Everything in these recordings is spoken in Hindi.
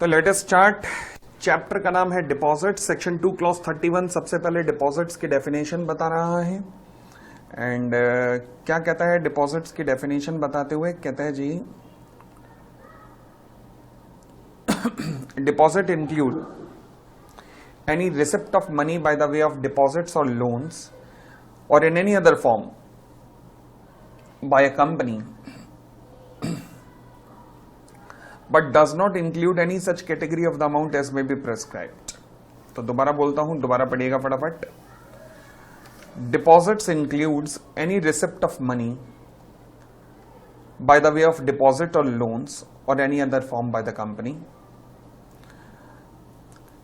तो लेटेस्ट स्टार्ट। चैप्टर का नाम है डिपॉजिट, सेक्शन 2 क्लॉज 31। सबसे पहले डिपॉजिट्स की डेफिनेशन बता रहा है एंड क्या कहता है डिपॉजिट्स की डेफिनेशन बताते हुए, कहता है जी deposit include any receipt of money by the way of deposits और लोन्स और in any other form by a company but does not include any such category of the amount as may be prescribed। तो दोबारा बोलता हूं, दोबारा पढ़िएगा फटाफट। Deposits includes any receipt of money by the way of deposit or loans or any other form by the company।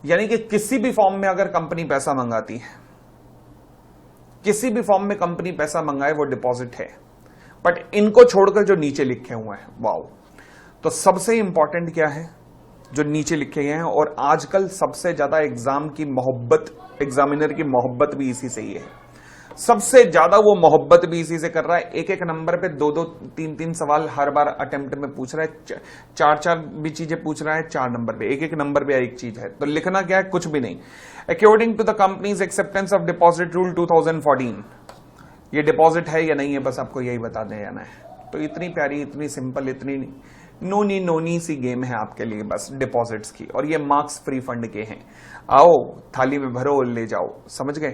यानी कि किसी भी फॉर्म में अगर कंपनी पैसा मंगाती है, किसी भी फॉर्म में कंपनी पैसा मंगाए वो डिपॉजिट है। बट इनको छोड़कर जो नीचे लिखे हुए हैं, वाओ। तो सबसे इंपॉर्टेंट क्या है जो नीचे लिखे गए हैं, और आजकल सबसे ज्यादा एग्जाम की मोहब्बत, एग्जामिनर की मोहब्बत भी इसी से ही है। सबसे ज्यादा वो मोहब्बत भी इसी से कर रहा है। एक एक नंबर पे दो दो तीन तीन सवाल हर बार अटेम्प्ट में पूछ रहा है, चार चार भी चीजें पूछ रहा है, 4 नंबर पे, एक एक नंबर पे एक चीज है। तो लिखना क्या है, कुछ भी नहीं। According to the companies acceptance of deposit rule 2014, ये डिपॉजिट है या नहीं है, बस आपको यही बता देना है। तो इतनी प्यारी, इतनी सिंपल, इतनी नोनी नोनी सी गेम है आपके लिए बस डिपॉजिट्स की, और ये मार्क्स फ्री फंड के हैं। आओ थाली में भरो और ले जाओ, समझ गए।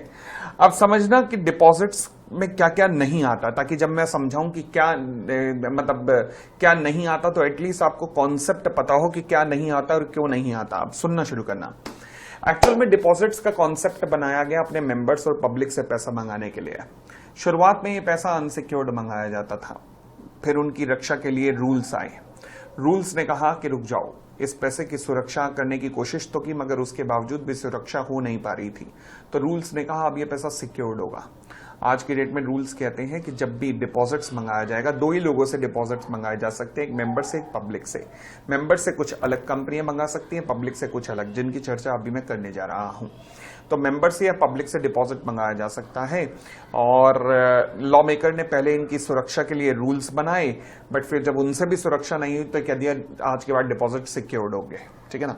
अब समझना कि डिपॉजिट्स में क्या क्या नहीं आता, ताकि जब मैं समझाऊं कि क्या मतलब क्या नहीं आता, तो एटलीस्ट आपको कॉन्सेप्ट पता हो कि क्या नहीं आता और क्यों नहीं आता। अब सुनना शुरू करना। एक्चुअल में डिपॉजिट्स का कॉन्सेप्ट बनाया गया अपने मेंबर्स और पब्लिक से पैसा मंगाने के लिए। शुरुआत में ये पैसा अनसिक्योर्ड मंगाया जाता था, फिर उनकी रक्षा के लिए रूल्स आए। रूल्स ने कहा कि रुक जाओ, इस पैसे की सुरक्षा करने की कोशिश तो की, मगर उसके बावजूद भी सुरक्षा हो नहीं पा रही थी। तो रूल्स ने कहा अब ये पैसा सिक्योर्ड होगा। आज की डेट में रूल्स कहते हैं कि जब भी डिपॉजिट्स मंगाया जाएगा, 2 ही लोगों से डिपॉजिट्स मंगाए जा सकते हैं, एक मेंबर से, एक पब्लिक से। मेंबर से कुछ अलग कंपनियां मंगा सकती हैं, पब्लिक से कुछ अलग, जिनकी चर्चा अभी मैं करने जा रहा हूं। तो मेंबर से या पब्लिक से डिपॉजिट मंगाया जा सकता है, और लॉ मेकर ने पहले इनकी सुरक्षा के लिए रूल्स बनाए, बट फिर जब उनसे भी सुरक्षा नहीं हुई तो कह दिया आज के बाद डिपॉजिट सिक्योर्ड हो गए। ठीक है ना।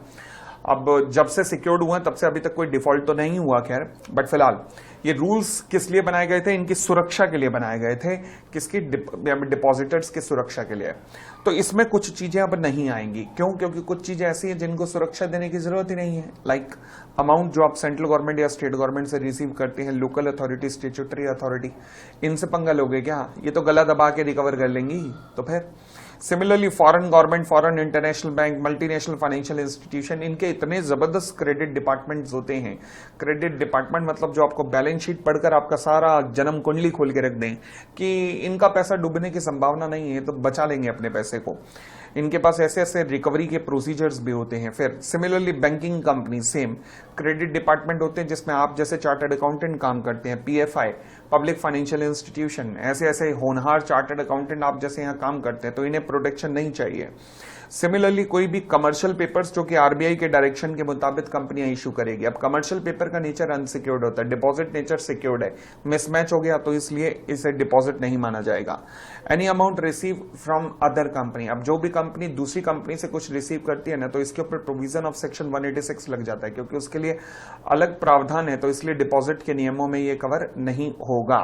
अब जब से सिक्योर्ड हुआ तब से अभी तक कोई डिफॉल्ट तो नहीं हुआ खैर, बट फिलहाल ये रूल्स किस लिए बनाए गए थे, इनकी सुरक्षा के लिए बनाए गए थे। किसकी, डिपॉजिटर्स की सुरक्षा के लिए। तो इसमें कुछ चीजें अब नहीं आएंगी। क्यों? क्योंकि कुछ चीजें ऐसी हैं जिनको सुरक्षा देने की जरूरत ही नहीं है। लाइक अमाउंट जो आप सेंट्रल गवर्नमेंट या स्टेट गवर्नमेंट से रिसीव करते हैं, लोकल अथॉरिटी, स्टेट्यूटरी अथॉरिटी, इनसे पंगा लोगे क्या? ये तो गला दबा के रिकवर कर लेंगी। तो फिर similarly foreign government, foreign international bank, multinational financial institution, इनके इतने जबरदस्त क्रेडिट डिपार्टमेंट्स होते हैं। क्रेडिट डिपार्टमेंट मतलब जो आपको बैलेंस शीट पढ़कर आपका सारा जन्म कुंडली खोल के रख दें कि इनका पैसा डूबने की संभावना नहीं है, तो बचा लेंगे अपने पैसे को। इनके पास ऐसे ऐसे रिकवरी के प्रोसीजर्स भी होते हैं। फिर similarly banking company, same credit department होते हैं जिसमें आप जैसे चार्टर्ड अकाउंटेंट काम करते हैं, पीएफआई, पब्लिक फाइनेंशियल इंस्टीट्यूशन, ऐसे ऐसे होनहार चार्टर्ड अकाउंटेंट आप जैसे यहाँ काम करते हैं, तो इन्हें प्रोटेक्शन नहीं चाहिए। सिमिलरली कोई भी कमर्शियल पेपर्स जो कि आरबीआई के डायरेक्शन के मुताबिक कंपनियां इशू करेगी। अब कमर्शियल पेपर का नेचर अनसिक्योर्ड होता है, डिपॉजिट नेचर सिक्योर्ड है। मिसमैच हो गया तो इसलिए इसे डिपॉजिट नहीं माना जाएगा। Any amount receive from other company, अब जो भी कंपनी दूसरी कंपनी से कुछ रिसीव करती है ना, तो इसके ऊपर प्रोविजन ऑफ सेक्शन 186 लग जाता है, क्योंकि उसके लिए अलग प्रावधान है। तो इसलिए डिपॉजिट के नियमों में ये कवर नहीं होगा।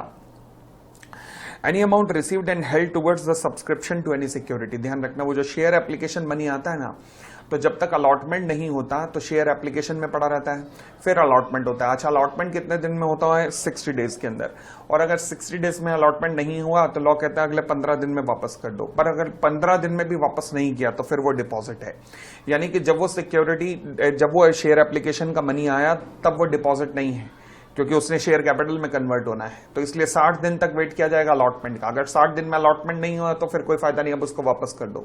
Any amount received and held towards the subscription to any security, ध्यान रखना वो जो शेयर एप्लीकेशन मनी आता है ना, तो जब तक अलॉटमेंट नहीं होता तो शेयर एप्लीकेशन में पड़ा रहता है, फिर अलॉटमेंट होता है। अच्छा, अलॉटमेंट कितने दिन में होता है? 60 डेज के अंदर। और अगर 60 डेज में अलॉटमेंट नहीं हुआ तो लॉ कहता है अगले 15 दिन में वापस कर दो। पर अगर 15 दिन में भी वापस नहीं किया तो फिर वो डिपॉजिट है। यानी कि जब वो सिक्योरिटी, जब वो शेयर एप्लीकेशन का मनी आया तब वो डिपॉजिट नहीं है, क्योंकि उसने शेयर कैपिटल में कन्वर्ट होना है। तो इसलिए 60 दिन तक वेट किया जाएगा अलॉटमेंट का। अगर 60 दिन में अलॉटमेंट नहीं हुआ तो फिर कोई फायदा नहीं, अब उसको वापस कर दो।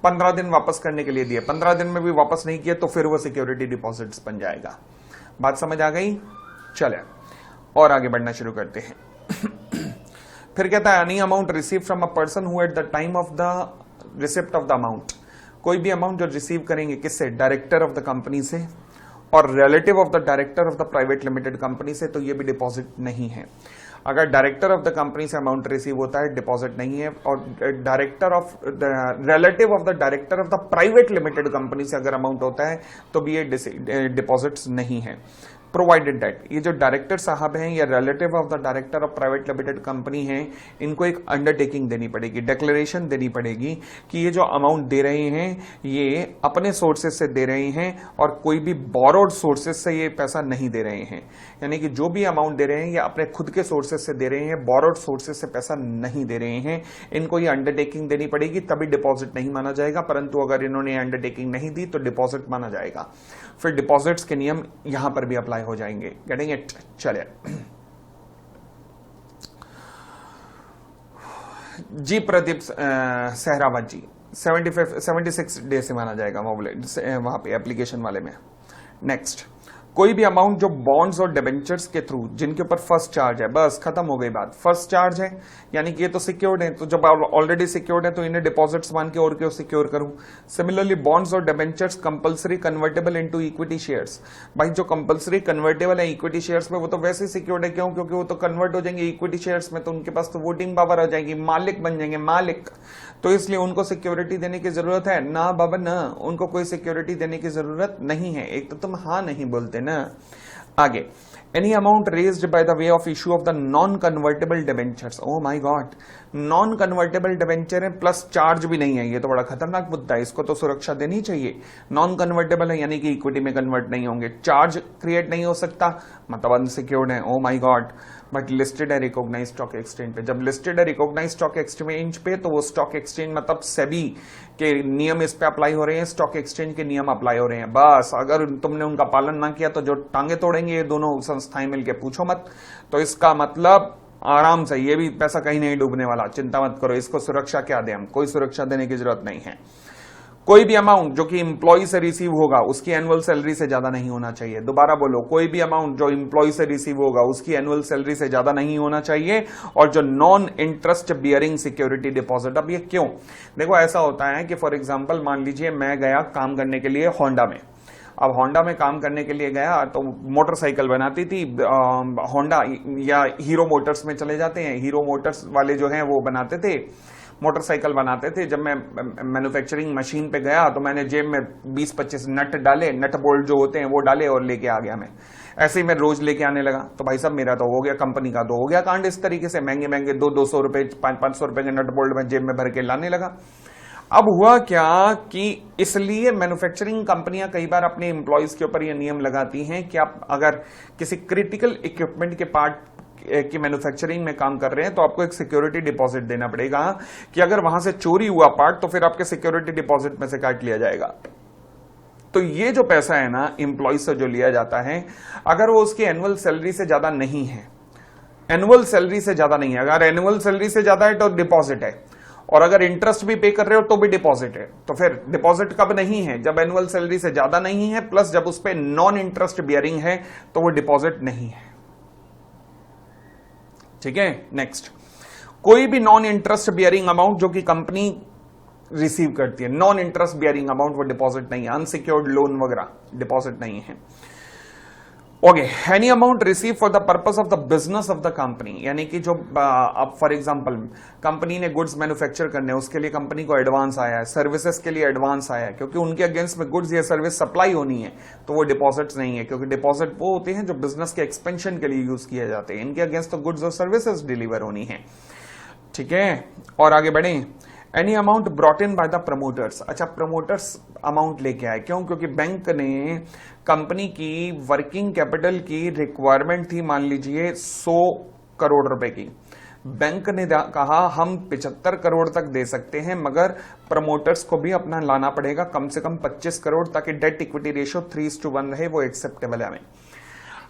15 दिन वापस करने के लिए दिए, 15 दिन में भी वापस नहीं किया तो फिर वो सिक्योरिटी डिपॉजिट्स बन जाएगा। बात समझ आ गई? चले और आगे बढ़ना शुरू करते हैं। फिर कहता है any amount receive from a person who at the time of the receipt of the amount, कोई भी अमाउंट जो रिसीव करेंगे किससे? डायरेक्टर ऑफ द कंपनी से और relative of the director of the private limited company से, तो ये भी डिपॉजिट नहीं है। अगर डायरेक्टर ऑफ द कंपनी से अमाउंट रिसीव होता है डिपॉजिट नहीं है, और director of the relative of the director of the private limited company से अगर अमाउंट होता है तो भी ये डिपॉजिट्स नहीं है। प्रोवाइडेड दैट ये जो डायरेक्टर साहब हैं या relative of the director of private limited company हैं, इनको एक अंडरटेकिंग देनी पड़ेगी, डिक्लेरेशन देनी पड़ेगी कि ये जो अमाउंट दे रहे हैं ये अपने सोर्सेज से दे रहे हैं और कोई भी बोरोड सोर्सेज से ये पैसा नहीं दे रहे हैं। यानी कि जो भी अमाउंट दे रहे हैं ये अपने खुद के सोर्सेज से दे रहे हैं, बोरोड सोर्सेज से पैसा नहीं दे रहे हैं। इनको ये अंडरटेकिंग देनी पड़ेगी, तभी डिपॉजिट नहीं माना जाएगा। परंतु अगर इन्होंने अंडरटेकिंग नहीं दी तो डिपॉजिट माना जाएगा। फिर डिपॉजिट्स के नियम यहां पर भी अप्लाई हो जाएंगे। Getting it? चलिए जी प्रदीप सहरावत जी 76 डे से माना जाएगा मोबाइल वहां पे एप्लीकेशन वाले में। नेक्स्ट, कोई भी अमाउंट जो बॉन्ड्स और डिबेंचर्स के थ्रू जिनके ऊपर फर्स्ट चार्ज है, बस खत्म हो गई बात। फर्स्ट चार्ज है यानी कि ये तो सिक्योर्ड है, तो जब ऑलरेडी सिक्योर्ड है तो इन्हें डिपॉजिट्स मान के और क्यों सिक्योर करूं। सिमिलरली बॉन्ड्स और debentures compulsory convertible into equity shares. भाई जो कंपलसरी कन्वर्टेबल है इक्विटी शेयर्स में वो तो वैसे ही सिक्योर्ड है, क्यों? क्योंकि वो तो कन्वर्ट हो जाएंगे इक्विटी शेयर्स में, तो उनके पास तो वोटिंग पावर आ जाएगी, मालिक बन जाएंगे मालिक। तो इसलिए उनको सिक्योरिटी देने की जरूरत है ना बाबा ना, उनको कोई सिक्योरिटी देने की जरूरत नहीं है। एक तो तुम हाँ नहीं बोलते ना। आगे, any amount raised bye the way of issue of the non convertible debentures. Oh my God, non convertible debenture है प्लस चार्ज भी नहीं है, ये तो बड़ा खतरनाक मुद्दा है, इसको तो सुरक्षा देनी चाहिए। नॉन कन्वर्टेबल है यानी कि इक्विटी में कन्वर्ट नहीं होंगे, चार्ज क्रिएट नहीं हो सकता, मतलब अनसिक्योर्ड है। Oh my God, but listed है रिकॉग्नाइज स्टॉक एक्सचेंज पे। जब लिस्टेड है रिकॉग्नाइज स्टॉक एक्सचेंज पे तो वो स्टॉक एक्सचेंज मतलब सेबी के नियम इस पे अप्लाई हो रहे हैं, स्टॉक एक्सचेंज के नियम अप्लाई हो रहे हैं। बस अगर तुमने उनका पालन ना किया तो जो टांगे तोड़ेंगे ये दोनों संस्थाएं मिलकर, पूछो मत। तो इसका मतलब आराम से, ये भी पैसा कहीं नहीं डूबने वाला, चिंता मत करो। इसको सुरक्षा क्या दें हम, कोई सुरक्षा देने की जरूरत नहीं है। कोई भी अमाउंट जो कि एम्प्लॉय से रिसीव होगा उसकी एनुअल सैलरी से ज्यादा नहीं होना चाहिए। दोबारा बोलो, कोई भी अमाउंट जो एम्प्लॉय से रिसीव होगा उसकी एनुअल सैलरी से ज्यादा नहीं होना चाहिए। और जो non interest bearing security deposit, अब ये क्यों? देखो ऐसा होता है कि फॉर एग्जांपल मान लीजिए मैं गया काम करने के लिए होंडा में। अब होंडा में काम करने के लिए गया तो मोटरसाइकिल बनाती थी होंडा, या हीरो मोटर्स में चले जाते हैं, हीरो मोटर्स वाले जो हैं वो बनाते थे मोटरसाइकिल बनाते थे। जब मैं मैन्युफैक्चरिंग मशीन पे गया तो मैंने जेब में 20-25 नट डाले, नट बोल्ट जो होते हैं वो डाले और लेके आ गया मैं। ऐसे ही मैं रोज लेके आने लगा। तो भाई साहब मेरा तो हो गया, कंपनी का तो हो गया कांड इस तरीके से, महंगे महंगे 200 रुपए 500 रुपए के नट बोल्ट में जेब में भर के लाने लगा। अब हुआ क्या कि इसलिए मैन्युफैक्चरिंग कंपनियां कई बार अपने एम्प्लॉयज के ऊपर यह नियम लगाती हैं कि आप अगर किसी क्रिटिकल इक्विपमेंट के पार्ट की मैन्युफैक्चरिंग में काम कर रहे हैं तो आपको एक सिक्योरिटी डिपॉजिट देना पड़ेगा कि अगर वहां से चोरी हुआ पार्ट तो फिर आपके सिक्योरिटी डिपॉजिट में से काट लिया जाएगा। तो ये जो पैसा है ना एम्प्लॉय से जो लिया जाता है, अगर वो उसकी एनुअल सैलरी से ज्यादा नहीं है, एनुअल सैलरी से ज्यादा नहीं है, अगर एनुअल सैलरी से ज्यादा है तो डिपॉजिट है, और अगर इंटरेस्ट भी पे कर रहे हो तो भी डिपॉजिट है। तो फिर डिपॉजिट कब नहीं है? जब एनुअल सैलरी से ज्यादा नहीं है प्लस जब उस पर नॉन इंटरेस्ट बियरिंग है तो वो डिपॉजिट नहीं है। ठीक है। नेक्स्ट, कोई भी नॉन इंटरेस्ट बियरिंग अमाउंट जो कि कंपनी रिसीव करती है, नॉन इंटरेस्ट बियरिंग अमाउंट, वो डिपॉजिट नहीं है। अनसिक्योर्ड लोन वगैरह डिपॉजिट नहीं है। Okay, any amount receive for the purpose of the business of the company, यानी कि जो अब फॉर एग्जांपल कंपनी ने गुड्स मैन्युफैक्चर करने, उसके लिए कंपनी को एडवांस आया है, सर्विसेज के लिए एडवांस आया है, क्योंकि उनके अगेंस्ट में गुड्स या सर्विस सप्लाई होनी है, तो वो डिपॉजिट्स नहीं है, क्योंकि डिपॉजिट वो होते हैं जो बिजनेस के एक्सपेंशन के लिए यूज किए जाते हैं। इनके अगेंस्ट तो गुड्स और सर्विसेज डिलीवर होनी है। ठीक है, और आगे बढ़े। Any amount brought in by the promoters. अच्छा, प्रमोटर्स अमाउंट लेके आए, क्यों? क्योंकि बैंक ने कंपनी की वर्किंग कैपिटल की रिक्वायरमेंट थी मान लीजिए 100 करोड़ रुपए की। बैंक ने कहा हम 75 करोड़ तक दे सकते हैं, मगर प्रमोटर्स को भी अपना लाना पड़ेगा कम से कम 25 करोड़, ताकि डेट इक्विटी रेशियो 3:1 रहे, वो एक्सेप्टेबल है हमें।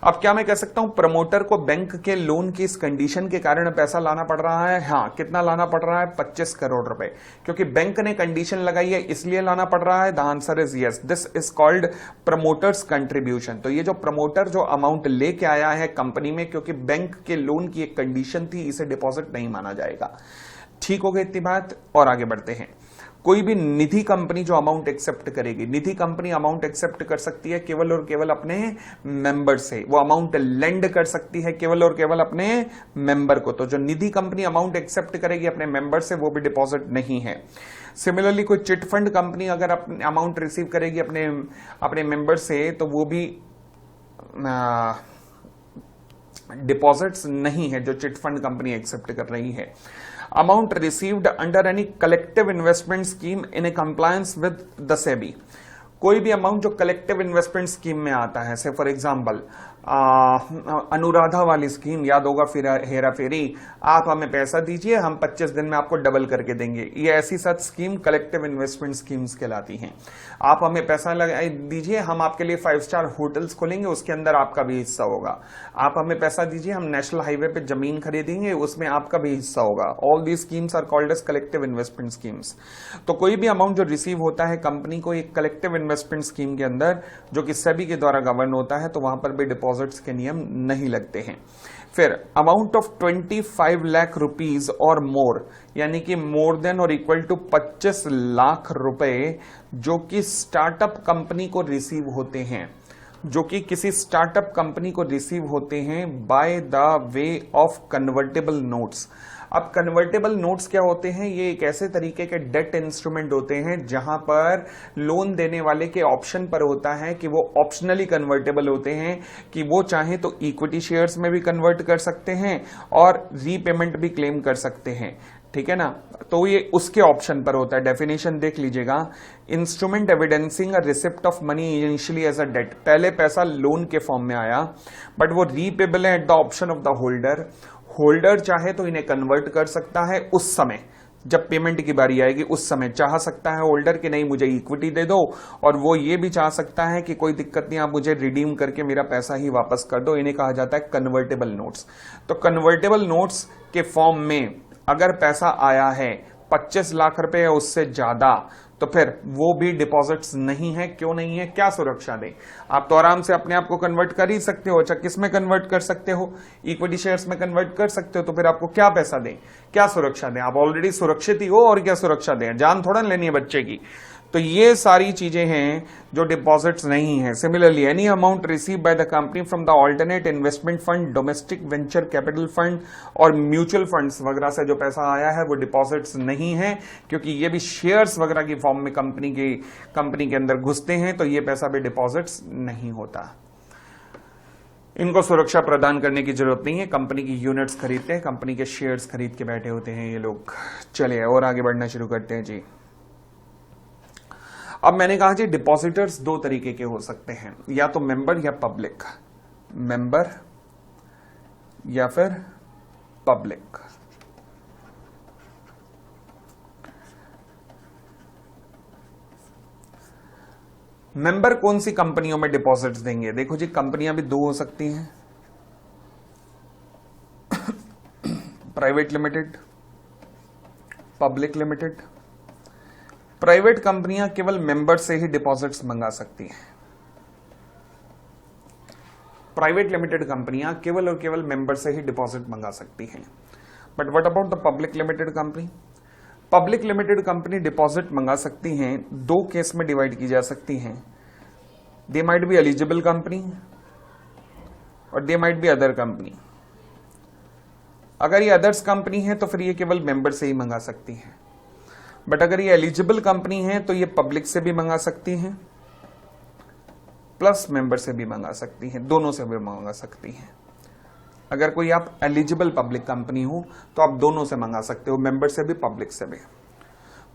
अब क्या मैं कह सकता हूं प्रमोटर को बैंक के लोन की इस कंडीशन के कारण पैसा लाना पड़ रहा है? हाँ, कितना लाना पड़ रहा है? 25 करोड़ रुपए, क्योंकि बैंक ने कंडीशन लगाई है इसलिए लाना पड़ रहा है। The answer is yes, this is called promoters contribution. तो ये जो प्रमोटर जो अमाउंट लेके आया है कंपनी में, क्योंकि बैंक के लोन की एक कंडीशन थी, इसे डिपॉजिट नहीं माना जाएगा। ठीक हो गई इतनी बात, और आगे बढ़ते हैं। कोई भी निधि कंपनी जो अमाउंट एक्सेप्ट करेगी, निधि कंपनी अमाउंट एक्सेप्ट कर सकती है केवल और केवल अपने मेंबर से, वो अमाउंट लेंड कर सकती है केवल और केवल अपने मेंबर को। तो जो निधि कंपनी अमाउंट एक्सेप्ट करेगी अपने मेंबर से वो भी डिपॉजिट नहीं है। सिमिलरली कोई चिट फंड कंपनी अगर अपने अमाउंट रिसीव करेगी अपने मेंबर से तो वो भी डिपॉजिट्स नहीं है जो चिट फंड कंपनी एक्सेप्ट कर रही है। Amount received under any collective investment scheme in A compliance with the SEBI, कोई भी अमाउंट जो कलेक्टिव इन्वेस्टमेंट स्कीम में आता है, से फॉर एग्जांपल अनुराधा वाली स्कीम याद होगा, फिर हेरा फेरी, आप हमें पैसा दीजिए हम 25 दिन में आपको डबल करके देंगे, ये ऐसी सब स्कीम कलेक्टिव इन्वेस्टमेंट स्कीम्स कहलाती हैं। आप हमें पैसा दीजिए हम आपके लिए 5 स्टार होटल्स खोलेंगे, उसके अंदर आपका भी हिस्सा होगा। आप हमें पैसा दीजिए हम नेशनल हाईवे पे जमीन खरीदेंगे, उसमें आपका भी हिस्सा होगा। All the schemes are called as collective investment schemes. तो कोई भी अमाउंट जो रिसीव होता है कंपनी को एक कलेक्टिव इन्वेस्टमेंट स्कीम के अंदर जो कि सेबी के द्वारा गवर्न होता है, तो वहां पर भी डिपॉजिट्स के नियम नहीं लगते हैं। फिर अमाउंट ऑफ 25 लाख रुपीज और मोर, यानी कि मोर देन और इक्वल टू 25 लाख रुपए जो कि स्टार्टअप कंपनी को रिसीव होते हैं, जो कि किसी स्टार्टअप कंपनी को रिसीव होते हैं bye the way of convertible notes. अब कन्वर्टेबल नोट्स क्या होते हैं? ये एक ऐसे तरीके के डेट इंस्ट्रूमेंट होते हैं जहां पर लोन देने वाले के ऑप्शन पर होता है कि वो ऑप्शनली कन्वर्टेबल होते हैं, कि वो चाहे तो इक्विटी शेयर्स में भी कन्वर्ट कर सकते हैं और रीपेमेंट भी क्लेम कर सकते हैं, ठीक है ना। तो ये उसके ऑप्शन पर होता है। डेफिनेशन देख लीजिएगा, instrument evidencing a receipt of money initially as a debt, पहले पैसा लोन के फॉर्म में आया बट वो रीपेबल है at the option of the holder. Holder चाहे तो इन्हें कन्वर्ट कर सकता है उस समय जब पेमेंट की बारी आएगी, उस समय चाह सकता है होल्डर कि नहीं मुझे इक्विटी दे दो, और वो ये भी चाह सकता है कि कोई दिक्कत नहीं आप मुझे रिडीम करके मेरा पैसा ही वापस कर दो। इन्हें कहा जाता है कन्वर्टेबल नोट्स। तो कन्वर्टेबल नोट्स के फॉर्म में अगर पैसा आया है 25 लाख रुपए या उससे ज्यादा, तो फिर वो भी डिपॉजिट्स नहीं है। क्यों नहीं है? क्या सुरक्षा दें? आप तो आराम से अपने आप को कन्वर्ट कर ही सकते हो। अच्छा, किस में कन्वर्ट कर सकते हो? इक्विटी शेयर्स में कन्वर्ट कर सकते हो। तो फिर आपको क्या पैसा दें, क्या सुरक्षा दें? आप ऑलरेडी सुरक्षित ही हो, और क्या सुरक्षा दें? जान थोड़ा लेनी है बच्चे की। तो ये सारी चीजें हैं जो डिपॉजिट्स नहीं है। Similarly any amount receive by the company from the alternate investment fund, domestic venture capital fund और म्यूचुअल फंड्स वगैरह से जो पैसा आया है वो डिपॉजिट्स नहीं है, क्योंकि ये भी शेयर्स वगैरह की फॉर्म में कंपनी के अंदर घुसते हैं, तो ये पैसा भी डिपॉजिट्स नहीं होता। इनको सुरक्षा प्रदान करने की जरूरत नहीं है। कंपनी की यूनिट्स खरीदते हैं, कंपनी के शेयर्स खरीद के बैठे होते हैं ये लोग। चलिए और आगे बढ़ना शुरू करते हैं जी। अब मैंने कहा जी डिपॉजिटर्स दो तरीके के हो सकते हैं, या तो मेंबर या पब्लिक। मेंबर या फिर पब्लिक। मेंबर कौन सी कंपनियों में डिपॉजिट्स देंगे? देखो जी, कंपनियां भी दो हो सकती हैं, private limited, public limited. Private कंपनियां केवल मेंबर से ही डिपॉजिट्स मंगा सकती हैं। प्राइवेट लिमिटेड कंपनियां केवल और केवल मेंबर से ही डिपॉजिट मंगा सकती हैं। But what about the public limited company? Public limited company deposit मंगा सकती हैं, दो केस में डिवाइड की जा सकती हैं। They might be eligible company और they might be other company. अगर ये अदर्स कंपनी है तो फिर ये केवल मेंबर से ही मंगा सकती है। बट अगर ये एलिजिबल कंपनी है तो ये पब्लिक से भी मंगा सकती हैं प्लस मेंबर से भी मंगा सकती हैं, दोनों से भी मंगा सकती हैं। अगर कोई आप एलिजिबल पब्लिक कंपनी हो तो आप दोनों से मंगा सकते हो, मेंबर से भी पब्लिक से भी।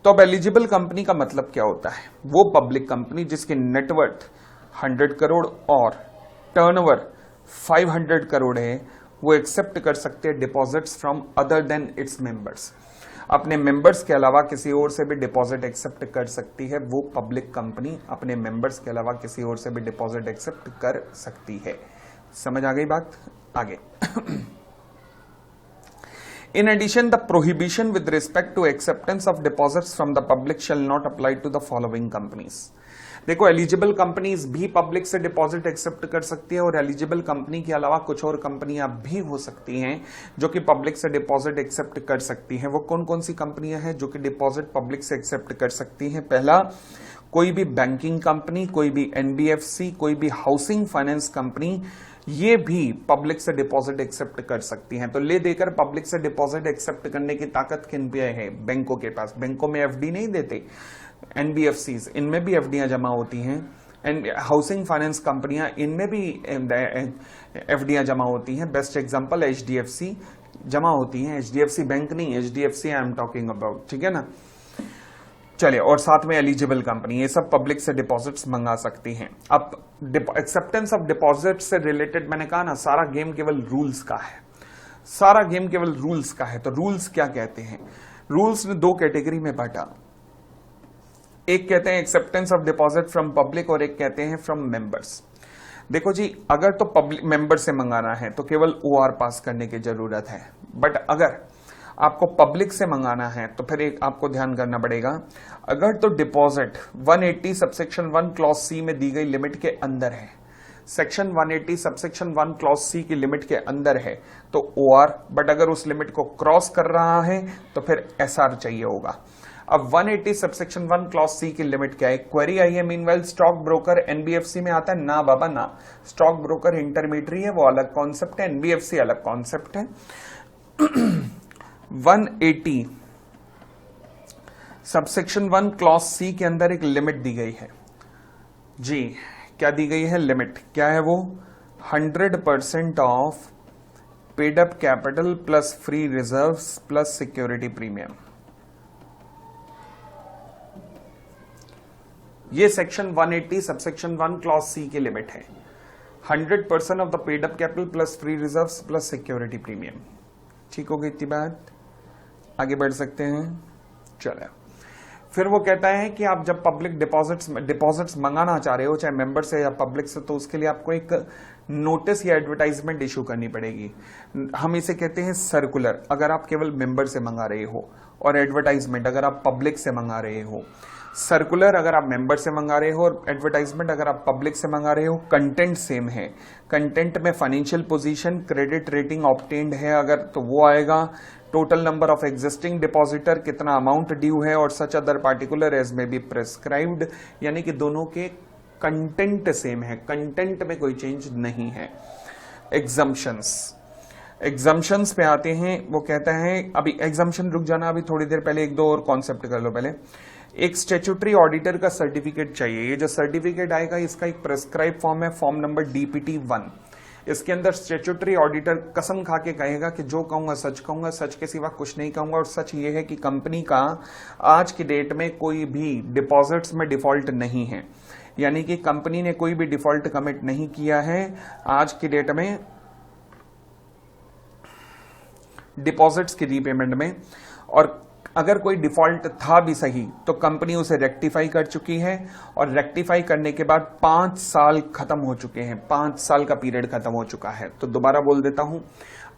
तो अब एलिजिबल कंपनी का मतलब क्या होता है? वो पब्लिक कंपनी जिसकी नेटवर्थ 100 करोड़ और टर्नओवर 500 करोड़ है, वो एक्सेप्ट कर सकते हैं deposits from other than its members. अपने मेंबर्स के अलावा किसी और से भी डिपॉजिट एक्सेप्ट कर सकती है वो पब्लिक कंपनी, अपने मेंबर्स के अलावा किसी और से भी डिपॉजिट एक्सेप्ट कर सकती है। समझ आ गई बात? आगे In addition, the prohibition with respect to acceptance of deposits from the public shall not apply to the following companies. देखो एलिजिबल कंपनीज भी पब्लिक से डिपॉजिट एक्सेप्ट कर सकती है और एलिजिबल कंपनी के अलावा कुछ और कंपनियां भी हो सकती हैं जो कि पब्लिक से डिपॉजिट एक्सेप्ट कर सकती हैं। वो कौन कौन सी कंपनियां हैं जो कि डिपॉजिट पब्लिक से एक्सेप्ट कर सकती हैं? पहला, कोई भी बैंकिंग कंपनी, कोई भी एनबीएफसी, कोई भी हाउसिंग फाइनेंस कंपनी, ये भी पब्लिक से डिपॉजिट एक्सेप्ट कर सकती हैं। तो ले देकर पब्लिक से डिपॉजिट एक्सेप्ट करने की ताकत किन पे है? बैंकों के पास। बैंकों में एफडी नहीं देते, एनबीएफसीज, इनमें भी एफडीआं जमा होती हैं। एंड हाउसिंग फाइनेंस कंपनियां, इनमें भी एफडीआं जमा होती हैं। बेस्ट एग्जांपल एचडीएफसी जमा होती हैं, एचडीएफसी बैंक नहीं, HDFC I am talking about, ठीक है ना। चलिए, और साथ में एलिजिबल कंपनी, ये सब पब्लिक से डिपॉजिट्स मंगा सकती हैं। अब एक्सेप्टेंस ऑफ डिपॉजिट से रिलेटेड मैंने कहा ना, सारा गेम केवल रूल्स का है, सारा गेम केवल रूल्स का है। तो रूल्स क्या कहते हैं? रूल्स ने दो कैटेगरी में बांटा, एक कहते हैं acceptance of deposit from public और एक कहते हैं फ्रॉम मेंबर्स। देखो जी, अगर तो पब्लिक मेंबर से मंगाना है तो केवल ओआर पास करने की जरूरत है, बट अगर आपको पब्लिक से मंगाना है तो फिर एक आपको ध्यान करना पड़ेगा, अगर तो डिपॉजिट 180 सबसेक्शन 1 क्लॉज सी में दी गई लिमिट के अंदर है, सेक्शन 180 सबसेक्शन 1 क्लॉज सी की लिमिट के अंदर है तो ओआर, बट अगर उस लिमिट को क्रॉस कर रहा है तो फिर एसआर चाहिए होगा। अब 180 सबसेक्शन 1 क्लॉज सी की लिमिट क्या है? क्वेरी आई है मीनवाइल स्टॉक ब्रोकर एनबीएफसी में आता है ना बाबा ना, स्टॉक ब्रोकर इंटरमीडियरी है, वो अलग कॉन्सेप्ट है, एनबीएफसी अलग कॉन्सेप्ट है। 180 सबसेक्शन 1 क्लॉज सी के अंदर एक लिमिट दी गई है जी, क्या दी गई है लिमिट? क्या है वो? 100% of paid up capital plus free reserves plus security premium. ये सेक्शन 180 सबसेक्शन 1 क्लॉज सी की लिमिट है, 100% of the paid up capital plus free reserves plus security premium. ठीक हो गई इतनी बात, आगे बढ़ सकते हैं। चले, फिर वो कहता है कि आप जब पब्लिक डिपॉजिट्स मंगाना चाह रहे हो, चाहे मेंबर से या पब्लिक से, तो उसके लिए आपको एक नोटिस या एडवर्टाइजमेंट इशू करनी पड़ेगी। हम इसे कहते हैं सर्कुलर, अगर आप केवल मेंबर से मंगा रहे हो, और एडवर्टाइजमेंट अगर आप पब्लिक से मंगा रहे हो। सर्कुलर अगर आप मेंबर से मंगा रहे हो और एडवर्टाइजमेंट अगर आप पब्लिक से मंगा रहे हो, कंटेंट सेम है। कंटेंट में financial position, credit rating obtained है अगर तो वो आएगा, total number of existing depositor, कितना अमाउंट ड्यू है, और सच अदर पार्टिकुलर एज में बी प्रेस्क्राइब्ड, यानी कि दोनों के कंटेंट सेम है, कंटेंट में कोई चेंज नहीं है। एग्जम्पशंस पे आते हैं, वो कहता है, अभी एग्जम्पशन रुक जाना, अभी थोड़ी देर पहले एक दो और कॉन्सेप्ट कर लो। पहले एक स्टैट्यूटरी ऑडिटर का सर्टिफिकेट चाहिए। ये जो सर्टिफिकेट आएगा इसका एक प्रेस्क्राइब फॉर्म है, फॉर्म नंबर डीपीटी 1। इसके अंदर स्टैट्यूटरी ऑडिटर कसम खा के कहेगा कि जो कहूंगा सच कहूंगा, सच के सिवा कुछ नहीं कहूंगा, और सच ये है कि कंपनी का आज की डेट में कोई भी डिपॉजिट्स में डिफॉल्ट नहीं है, यानी कि कंपनी ने कोई भी डिफॉल्ट कमिट नहीं किया है आज की डेट में डिपॉजिट्स की रीपेमेंट में। और अगर कोई डिफॉल्ट था भी सही तो कंपनी उसे रेक्टिफाई कर चुकी है, और रेक्टिफाई करने के बाद 5 साल खत्म हो चुके हैं, 5 साल का पीरियड खत्म हो चुका है। तो दोबारा बोल देता हूं,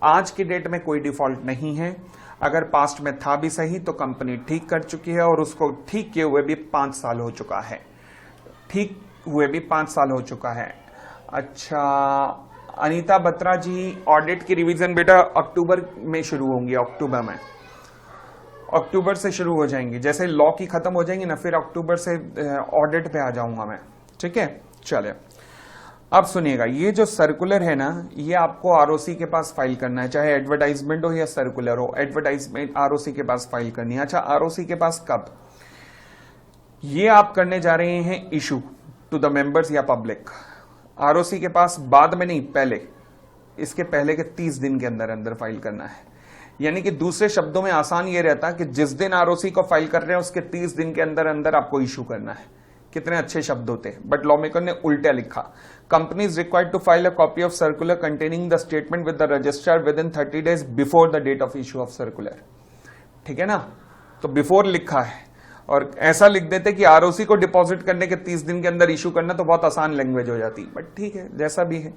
आज की डेट में कोई डिफॉल्ट नहीं है, अगर पास्ट में था भी सही तो कंपनी ठीक कर चुकी है, और उसको ठीक किए हुए भी 5 साल हो चुका है, ठीक हुए भी 5 साल हो चुका है। अच्छा अनीता बत्रा जी, ऑडिट की रिवीजन बेटा अक्टूबर में शुरू होंगी, अक्टूबर से शुरू हो जाएंगी, जैसे लॉ की खत्म हो जाएंगी ना, फिर अक्टूबर से ऑडिट पे आ जाऊंगा मैं, ठीक है। चले, अब सुनिएगा, ये जो सर्कुलर है ना, ये आपको आरओसी के पास फाइल करना है, चाहे एडवर्टाइजमेंट हो या सर्कुलर हो, एडवर्टाइजमेंट आरओसी के पास फाइल करनी है। अच्छा, आरओसी के पास कब? ये आप करने जा रहे हैं इशू टू द मेंबर्स या पब्लिक, आरओसी के पास बाद में नहीं, पहले, इसके पहले के 30 दिन के अंदर अंदर फाइल करना है। यानी कि दूसरे शब्दों में आसान ये रहता कि जिस दिन आरओसी को फाइल कर रहे हैं उसके 30 दिन के अंदर अंदर आपको इशू करना है। कितने अच्छे शब्द होते, बट लॉ मेकर ने उल्टा लिखा। Company is required to file a copy of circular containing the statement with the registrar within 30 days before the date of issue of circular. ठीक है ना, तो बिफोर लिखा है, और ऐसा लिख देते कि आरओसी को डिपॉजिट करने के 30 दिन के अंदर इशू करना, तो बहुत आसान लैंग्वेज हो जाती, बट ठीक है, जैसा भी है,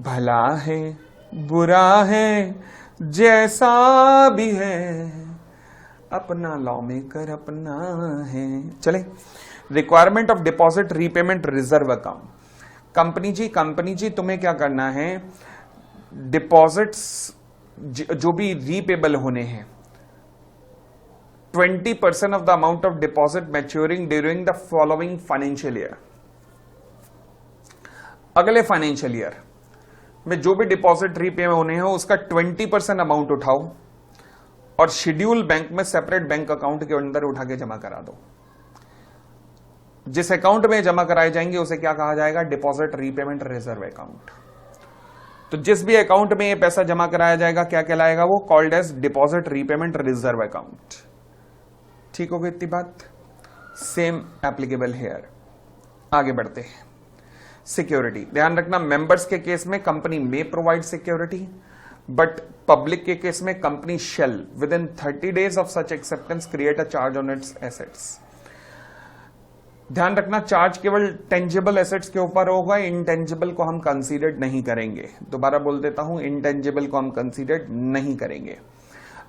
भला है बुरा है जैसा भी है, अपना लॉ मेकर अपना है। चले, requirement of deposit repayment reserve account. Company जी तुम्हें क्या करना है, डिपॉजिट्स जो भी रीपेबल होने हैं 20% of the amount of deposit maturing during the following financial year. अगले फाइनेंशियल ईयर में जो भी डिपॉजिट रीपे होने हैं उसका 20% अमाउंट उठाओ और शेड्यूल बैंक में सेपरेट बैंक अकाउंट के अंदर उठा के जमा करा दो। जिस अकाउंट में जमा कराए जाएंगे उसे क्या कहा जाएगा, डिपॉजिट रीपेमेंट रिजर्व अकाउंट। तो जिस भी अकाउंट में ये पैसा जमा कराया जाएगा क्या कहलाएगा, वो called as deposit repayment reserve account. ठीक हो गई इतनी बात, सेम एप्लीकेबल हेयर। आगे बढ़ते हैं। सिक्योरिटी, ध्यान रखना मेंबर्स के केस में कंपनी में प्रोवाइड सिक्योरिटी, बट पब्लिक के केस में company shall within 30 days of such acceptance create a charge on its assets. ध्यान रखना चार्ज केवल टेंजिबल एसेट्स के ऊपर होगा, इंटेंजिबल को हम कंसीडर नहीं करेंगे। दोबारा बोल देता हूं, इंटेंजिबल को हम कंसीडर नहीं करेंगे।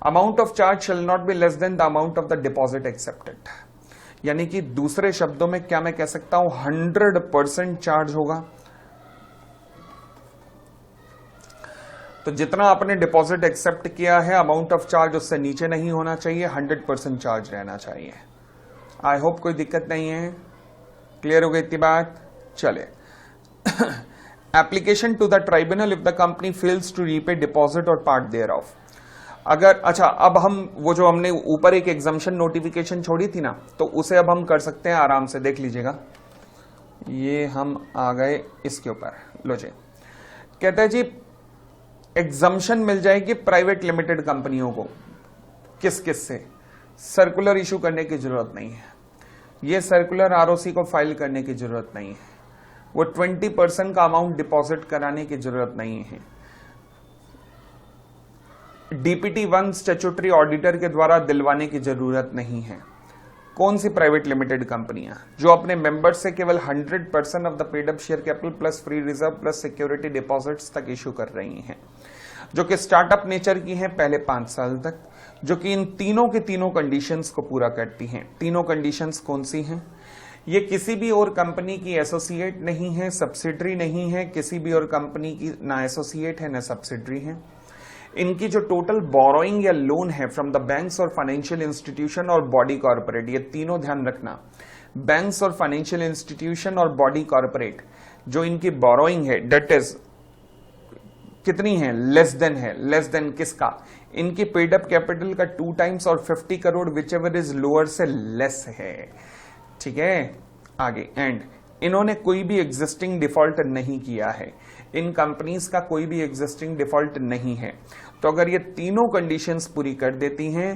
Amount of charge shall not be less than the amount of the deposit accepted. यानी कि दूसरे शब्दों में क्या मैं कह सकता हूं, 100% चार्ज होगा। तो जितना आपने डिपॉजिट एक्सेप्ट किया है अमाउंट ऑफ चार्ज उससे नीचे नहीं होना चाहिए, 100% चार्ज रहना चाहिए। आई होप कोई दिक्कत नहीं है, क्लियर हो गई इतनी बात। चले application to the tribunal if the company fails to repay deposit और पार्ट देयर ऑफ। अगर अच्छा, अब हम वो जो हमने ऊपर एक एग्जाम्शन नोटिफिकेशन छोड़ी थी ना, तो उसे अब हम कर सकते हैं आराम से, देख लीजिएगा। ये हम आ गए इसके ऊपर, लो जी। कहते हैं जी एग्जाम्शन मिल जाएगी प्राइवेट लिमिटेड कंपनियों को। किस किस से? सर्कुलर इशू करने की जरूरत नहीं है, ये सर्कुलर आरओसी को फाइल करने की जरूरत नहीं है, वो 20% का अमाउंट डिपॉजिट कराने की जरूरत नहीं है, डीपीटी 1 स्टैट्यूटरी ऑडिटर के द्वारा दिलवाने की जरूरत नहीं है। कौन सी प्राइवेट लिमिटेड कंपनियां जो अपने मेंबर्स से केवल 100% of the paid up share capital plus free reserve plus security deposits तक इशू कर रही हैं, जो कि स्टार्टअप नेचर की हैं पहले 5 साल तक, जो कि इन तीनों के तीनों कंडीशंस को पूरा करती हैं। तीनों कंडीशंस कौन सी हैं? ये किसी भी और कंपनी की एसोसिएट नहीं है, सब्सिडरी नहीं है, किसी भी और कंपनी की ना एसोसिएट है ना सब्सिडरी है। इनकी जो टोटल बोरोइंग या लोन है फ्रॉम द बैंक्स और फाइनेंशियल इंस्टीट्यूशन और बॉडी कॉर्पोरेट, ये तीनों ध्यान रखना, बैंक्स और फाइनेंशियल इंस्टीट्यूशन और बॉडी कॉर्पोरेट, जो इनकी बोरोइंग है डेट इज कितनी है, लेस देन किसका, इनकी पेड अप कैपिटल का 2 times और 50 crore which ever is lower से लेस है। ठीक है, आगे एंड इन्होंने कोई भी एग्जिस्टिंग डिफॉल्ट नहीं किया है, इन कंपनीज का कोई भी एग्जिस्टिंग डिफॉल्ट नहीं है। तो अगर ये तीनों कंडीशंस पूरी कर देती हैं,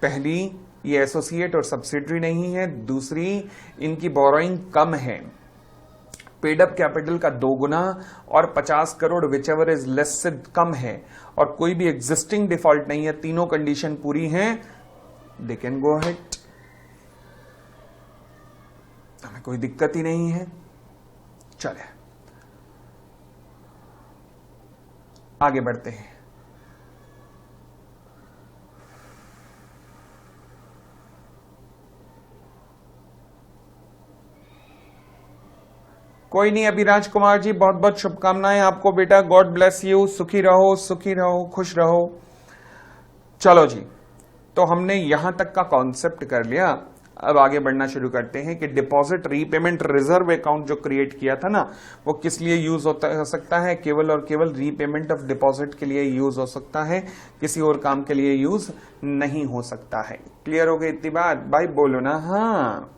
पहली ये एसोसिएट और सब्सिडरी नहीं है, दूसरी इनकी बोरोइंग कम है, पेड अप कैपिटल का 2 गुना और 50 crore which ever is less से कम है, और कोई भी एग्जिस्टिंग डिफॉल्ट नहीं है, तीनों कंडीशन पूरी हैं, दे कैन गो अहेड, हमें कोई दिक्कत ही नहीं है। चले आगे बढ़ते हैं। कोई नहीं, अभिराज कुमार जी बहुत बहुत शुभकामनाएं आपको बेटा, गॉड ब्लेस यू, सुखी रहो, खुश रहो। चलो जी, तो हमने यहां तक का कॉन्सेप्ट कर लिया, अब आगे बढ़ना शुरू करते हैं कि डिपॉजिट रीपेमेंट रिजर्व अकाउंट जो क्रिएट किया था ना, वो किस लिए यूज हो सकता है, केवल और केवल रीपेमेंट ऑफ डिपॉजिट के लिए यूज हो सकता है, किसी और काम के लिए यूज नहीं हो सकता है। क्लियर हो गई इतनी बात भाई, बोलो ना हाँ।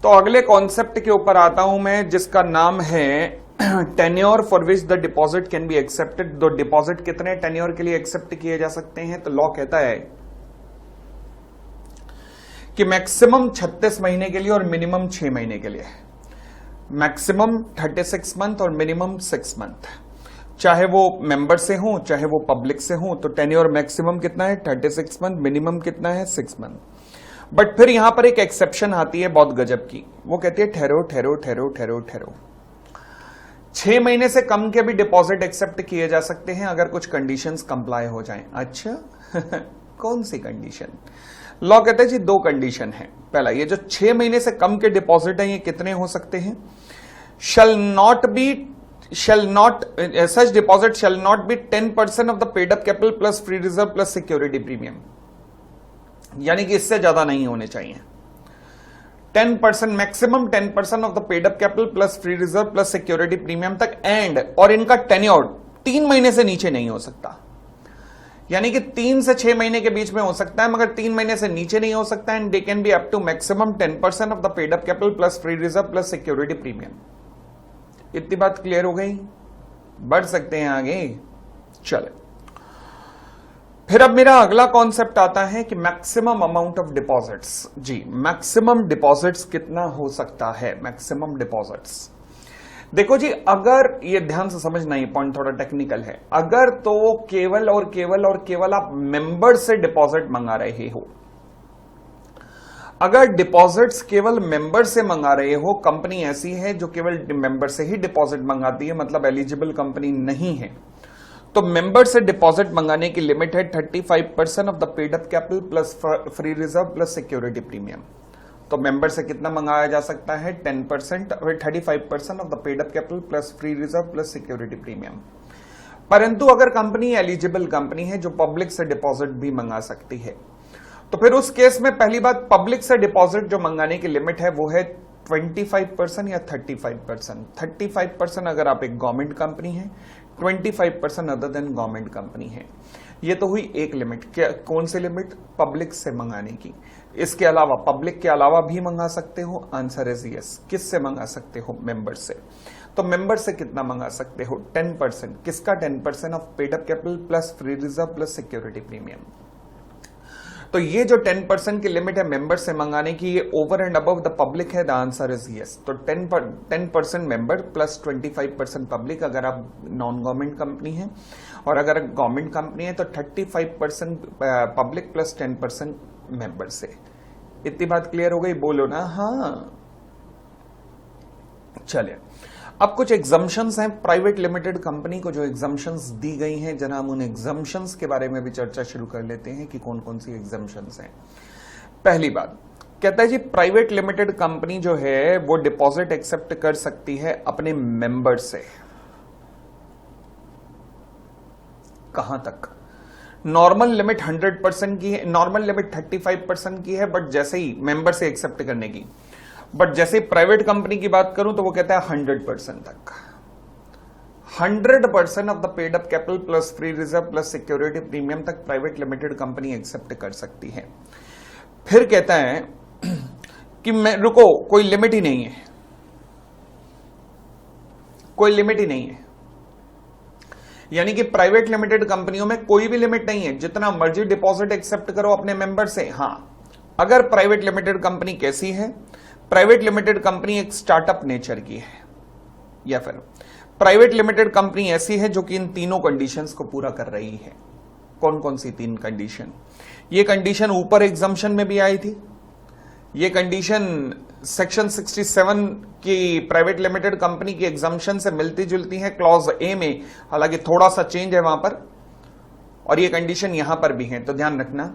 तो अगले कॉन्सेप्ट के ऊपर आता हूं मैं, जिसका नाम है tenure for which the deposit can be accepted. दो डिपॉजिट कितने टेन्योर के लिए एक्सेप्ट किए जा सकते हैं? तो लॉ कहता है कि मैक्सिमम 36 महीने के लिए और मिनिमम 6 महीने के लिए, मैक्सिमम 36 मंथ और मिनिमम 6 मंथ, चाहे वो मेंबर से हो चाहे वो पब्लिक से हो। तो टेन्योर मैक्सिमम कितना है 36 मंथ, मिनिमम कितना है 6 मंथ। बट फिर यहां पर एक एक्सेप्शन आती है बहुत गजब की, वो कहती है ठहरो ठहरो ठहरो ठहरो ठहरो, 6 महीने से कम के भी डिपॉजिट एक्सेप्ट किए जा सकते हैं अगर कुछ कंडीशंस कंप्लाई हो जाएं। अच्छा कौन सी कंडीशन? लॉ कहते हैं जी 2 कंडीशन है। पहला, ये जो 6 महीने से कम के डिपॉजिट हैं ये कितने हो सकते हैं? such deposit shall not be 10% of the paid up capital plus free reserve plus security premium, यानी कि इससे ज्यादा नहीं होने चाहिए। 10%, maximum 10% of the paid up capital plus free reserve plus security premium तक, एंड और इनका टेन्योर 3 महीने से नीचे नहीं हो सकता, यानी कि 3 से 6 महीने के बीच में हो सकता है मगर 3 महीने से नीचे नहीं हो सकता। And they can be up to maximum 10% of the paid up capital plus free reserve plus security premium. इतनी बात क्लियर हो गई? बढ़ सकते हैं आगे। चले, फिर अब मेरा अगला कॉन्सेप्ट आता है कि मैक्सिमम अमाउंट ऑफ डिपॉजिट्स। जी, मैक्सिमम डिपॉजिट्स कितना हो सकता है? मैक्सिमम डिपॉजिट्स, देखो जी, अगर ये ध्यान से समझना, ये पॉइंट थोड़ा टेक्निकल है, अगर तो केवल और केवल आप मेंबर से डिपॉजिट मंगा रहे हो, अगर डिपॉजिट्स केवल मेंबर से मंगा रहे हो, कंपनी ऐसी है जो केवल मेंबर से ही डिपॉजिट मंगाती है, मतलब एलिजिबल कंपनी नहीं है, तो मेंबर से डिपॉजिट मंगाने की लिमिट है 35% of the paid up capital plus free reserve plus security premium. तो मेंबर से कितना मंगाया जा सकता है? 10%, 35% of the paid up capital plus free reserve plus security premium. परंतु अगर कंपनी एलिजिबल कंपनी है जो पब्लिक से डिपॉजिट भी मंगा सकती है, तो फिर उस केस में पहली बात, पब्लिक से डिपॉजिट जो मंगाने की लिमिट है वो है 25% या 35%। 35% अगर आप एक गवर्नमेंट कंपनी है, 25% अदर देन गवर्नमेंट कंपनी है। ये तो हुई एक लिमिट। कौन सी लिमिट? पब्लिक से मंगाने की। इसके अलावा पब्लिक के अलावा भी मंगा सकते हो? Answer is yes. किस से मंगा सकते हो? मेंबर से। तो मेंबर से कितना मंगा सकते हो? 10%। किसका? 10% of paid up capital plus free reserve plus security premium. तो ये जो 10% की लिमिट है मेंबर से मंगाने की, ये over and above the public है। The answer is yes. तो 10% मेंबर प्लस 25% पब्लिक अगर आप नॉन गवर्नमेंट कंपनी है, और अगर गवर्नमेंट कंपनी है तो 35% पब्लिक प्लस 10% मेंबर से। इतनी बात क्लियर हो गई? बोलो ना हाँ। चलिए, अब कुछ एग्जम्पशंस हैं प्राइवेट लिमिटेड कंपनी को, जो एग्जम्पशंस दी गई हैं, जरा हम उन एग्जम्पशंस के बारे में भी चर्चा शुरू कर लेते हैं कि कौन कौन सी एग्जम्पशंस हैं। पहली बात कहता है जी, प्राइवेट लिमिटेड कंपनी जो है वो डिपॉजिट एक्सेप्ट कर सकती है अपने मेंबर से। कहां तक? नॉर्मल लिमिट 100% की है, नॉर्मल लिमिट 35% की है, बट जैसे ही मेंबर से एक्सेप्ट करने की, बट जैसे प्राइवेट कंपनी की बात करूं तो वो कहता है 100% तक। 100% of the paid up capital plus free reserve plus security premium तक प्राइवेट लिमिटेड कंपनी एक्सेप्ट कर सकती है। फिर कहता है कि मैं रुको, कोई लिमिट ही नहीं है, कोई लिमिट ही नहीं है, यानी कि प्राइवेट लिमिटेड कंपनियों में कोई भी लिमिट नहीं है, जितना मर्जी डिपॉजिट एक्सेप्ट करो अपने मेंबर से। हां, अगर प्राइवेट लिमिटेड कंपनी कैसी है? प्राइवेट लिमिटेड कंपनी एक स्टार्टअप नेचर की है, या फिर प्राइवेट लिमिटेड कंपनी ऐसी है जो कि इन तीनों कंडीशंस को पूरा कर रही है। कौन कौन सी 3 कंडीशन? ये कंडीशन ऊपर एग्जम्पशन में भी आई थी, ये कंडीशन सेक्शन 67 की प्राइवेट लिमिटेड कंपनी की एग्जम्पशन से मिलती जुलती है क्लॉज ए में, हालांकि थोड़ा सा चेंज है वहां पर, और ये कंडीशन यहां पर भी है, तो ध्यान रखना।